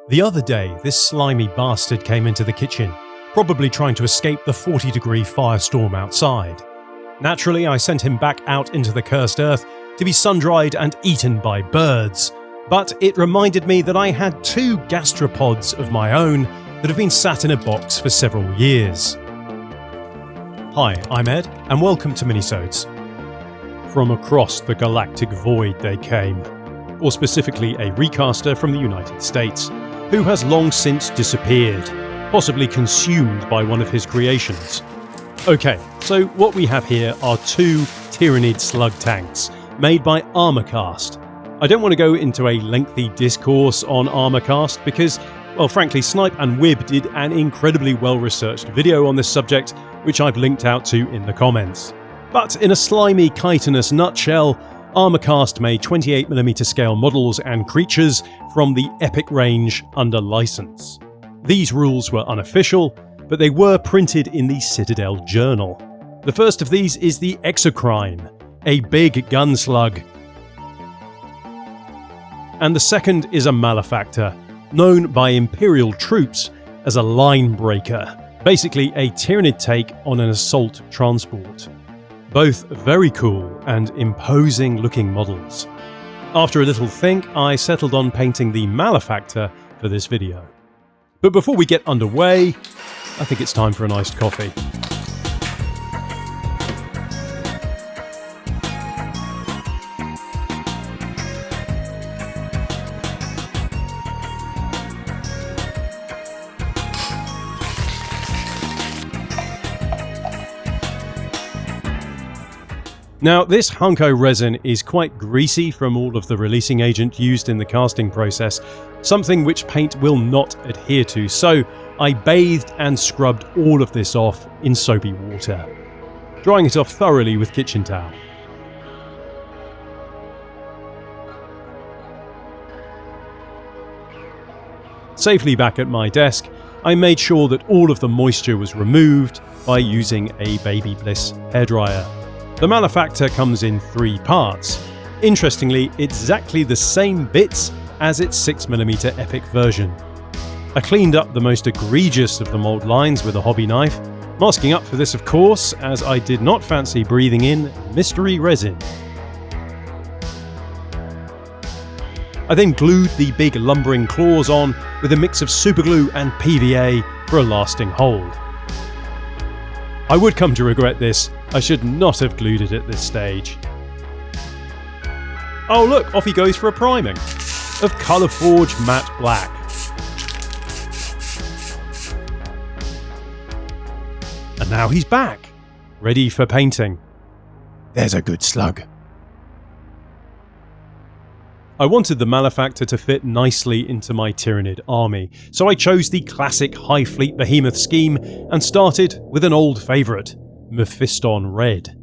The other day, this slimy bastard came into the kitchen, probably trying to escape the 40-degree firestorm outside. Naturally, I sent him back out into the cursed earth to be sun-dried and eaten by birds, but it reminded me that I had 2 gastropods of my own that have been sat in a box for several years. Hi, I'm Ed, and welcome to Minisodes. From across the galactic void they came, or specifically a recaster from the United States, who has long since disappeared, possibly consumed by one of his creations. Okay, so what we have here are 2 TYRANID slug tanks, made by ARMORCAST. I don't want to go into a lengthy discourse on ARMORCAST because, well, frankly, Snipe and Wib did an incredibly well-researched video on this subject, which I've linked out to in the comments. But in a slimy, chitinous nutshell, ARMORCAST made 28mm scale models and creatures from the Epic range under license. These rules were unofficial, but they were printed in the Citadel Journal. The first of these is the Exocrine, a big gun slug. And the second is a Malefactor, known by Imperial troops as a line breaker, basically a Tyranid take on an assault transport. Both very cool and imposing looking models. After a little think, I settled on painting the Malefactor for this video. But before we get underway, I think it's time for an iced coffee. Now, this hunko resin is quite greasy from all of the releasing agent used in the casting process, something which paint will not adhere to, so I bathed and scrubbed all of this off in soapy water, drying it off thoroughly with kitchen towel. Safely back at my desk, I made sure that all of the moisture was removed by using a Baby Bliss hairdryer. The Malefactor comes in 3 parts. Interestingly, exactly the same bits as its 6mm Epic version. I cleaned up the most egregious of the mould lines with a hobby knife, masking up for this of course, as I did not fancy breathing in mystery resin. I then glued the big lumbering claws on with a mix of superglue and PVA for a lasting hold. I would come to regret this. I should not have glued it at this stage. Oh look, off he goes for a priming of Colourforge Matte Black. And now he's back, ready for painting. There's a good slug. I wanted the Malefactor to fit nicely into my Tyranid army, so I chose the classic High Fleet Behemoth scheme and started with an old favourite, Mephiston Red.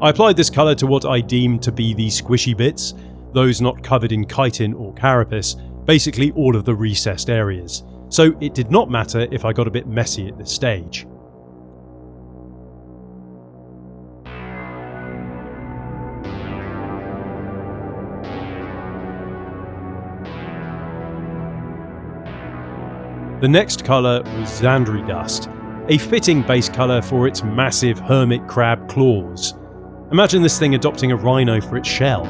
I applied this colour to what I deemed to be the squishy bits, those not covered in chitin or carapace, basically all of the recessed areas, so it did not matter if I got a bit messy at this stage. The next colour was Xandri Dust, a fitting base colour for its massive hermit crab claws. Imagine this thing adopting a rhino for its shell.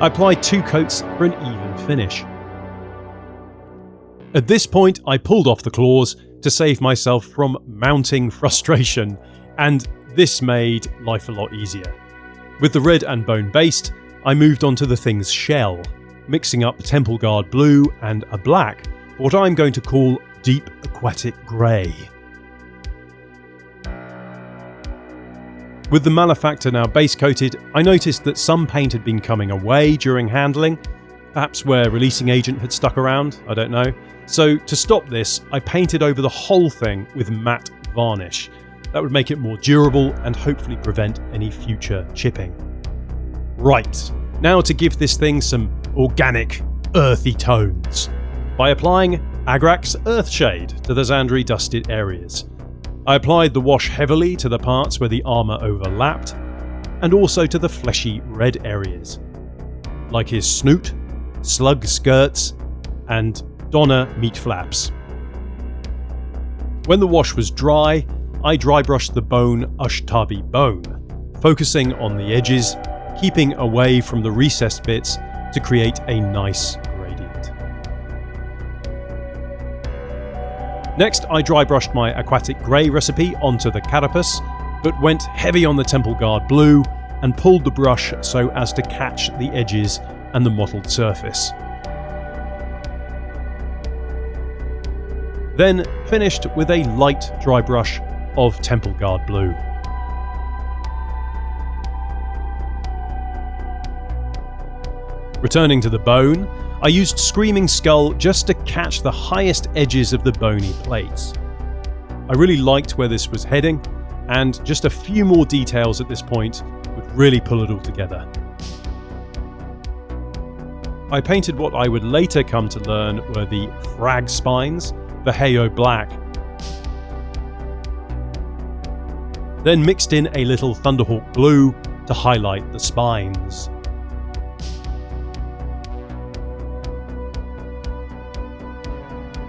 I applied 2 coats for an even finish. At this point, I pulled off the claws to save myself from mounting frustration, and this made life a lot easier. With the red and bone based, I moved on to the thing's shell, mixing up Temple Guard blue and a black for what I'm going to call deep aquatic grey. With the Malefactor now base coated, I noticed that some paint had been coming away during handling, perhaps where releasing agent had stuck around, I don't know. So to stop this, I painted over the whole thing with matte varnish. That would make it more durable and hopefully prevent any future chipping. Right, now to give this thing some organic, earthy tones, by applying Agrax Earthshade to the Xandri dusted areas. I applied the wash heavily to the parts where the armour overlapped, and also to the fleshy red areas, like his snoot, slug skirts, and donor meat flaps. When the wash was dry, I dry brushed the bone Ushtabi bone, focusing on the edges, keeping away from the recessed bits to create a nice gradient. Next, I dry brushed my aquatic grey recipe onto the carapace, but went heavy on the temple guard blue and pulled the brush so as to catch the edges and the mottled surface. Then finished with a light dry brush of temple guard blue. Returning to the bone, I used Screaming Skull just to catch the highest edges of the bony plates. I really liked where this was heading, and just a few more details at this point would really pull it all together. I painted what I would later come to learn were the frag spines, the Heyo black, then mixed in a little Thunderhawk blue to highlight the spines.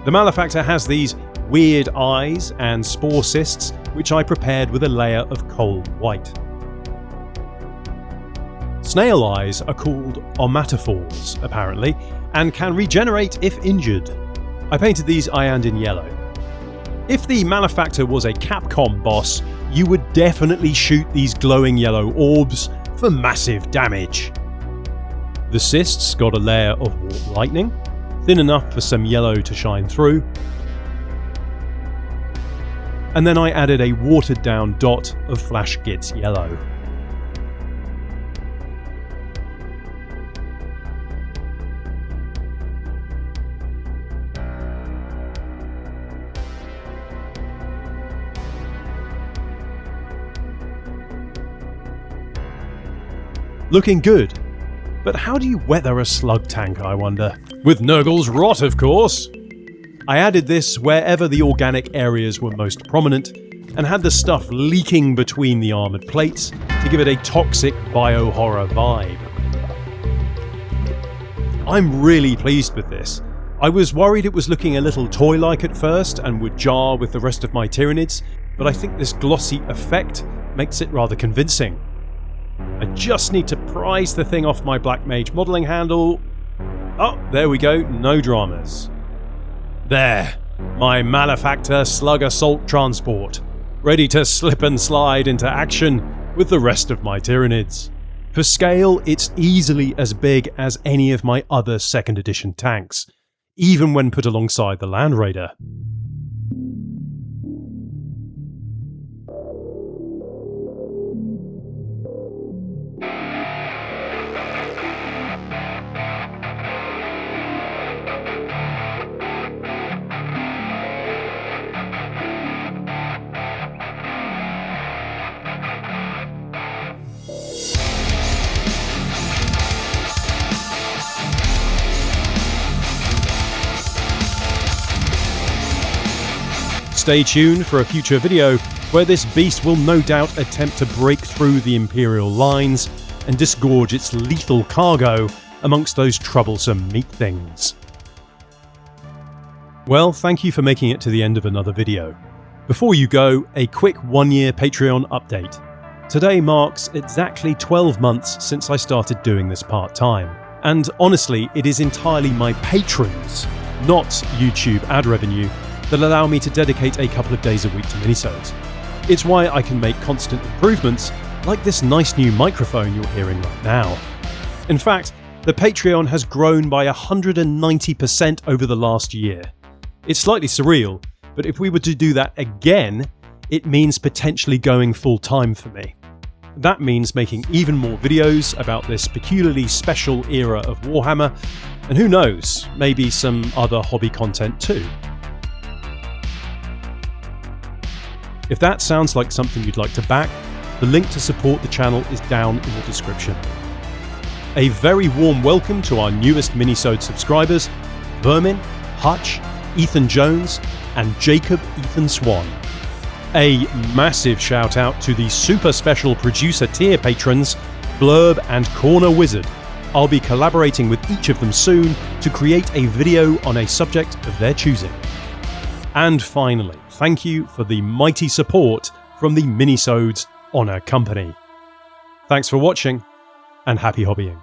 The Malefactor has these weird eyes and spore cysts, which I prepared with a layer of cold white. Snail eyes are called omatophores, apparently, and can regenerate if injured. I painted these Iandin yellow. If the Malefactor was a Capcom boss, you would definitely shoot these glowing yellow orbs for massive damage. The cysts got a layer of warp lightning, thin enough for some yellow to shine through, and then I added a watered down dot of Flash Gitz yellow. Looking good, but how do you weather a slug tank, I wonder? With Nurgle's rot, of course! I added this wherever the organic areas were most prominent, and had the stuff leaking between the armoured plates to give it a toxic biohorror vibe. I'm really pleased with this. I was worried it was looking a little toy-like at first and would jar with the rest of my Tyranids, but I think this glossy effect makes it rather convincing. I just need to prise the thing off my Black Mage modelling handle. Oh, there we go, no dramas. There, my Malefactor Slug Assault Transport, ready to slip and slide into action with the rest of my Tyranids. For scale, it's easily as big as any of my other 2nd edition tanks, even when put alongside the Land Raider. Stay tuned for a future video where this beast will no doubt attempt to break through the Imperial lines and disgorge its lethal cargo amongst those troublesome meat things. Well, thank you for making it to the end of another video. Before you go, a quick 1-year Patreon update. Today marks exactly 12 months since I started doing this part-time, and honestly, it is entirely my patrons, not YouTube ad revenue, that allow me to dedicate a couple of days a week to minisodes. It's why I can make constant improvements, like this nice new microphone you're hearing right now. In fact, the Patreon has grown by 190% over the last year. It's slightly surreal, but if we were to do that again, it means potentially going full-time for me. That means making even more videos about this peculiarly special era of Warhammer, and who knows, maybe some other hobby content too. If that sounds like something you'd like to back, the link to support the channel is down in the description. A very warm welcome to our newest minisode subscribers, Vermin, Hutch, Ethan Jones, and Jacob Ethan Swan. A massive shout out to the super special producer tier patrons, Blurb and Corner Wizard. I'll be collaborating with each of them soon to create a video on a subject of their choosing. And finally, thank you for the mighty support from the Minisodes Honor Company. Thanks for watching, and happy hobbying.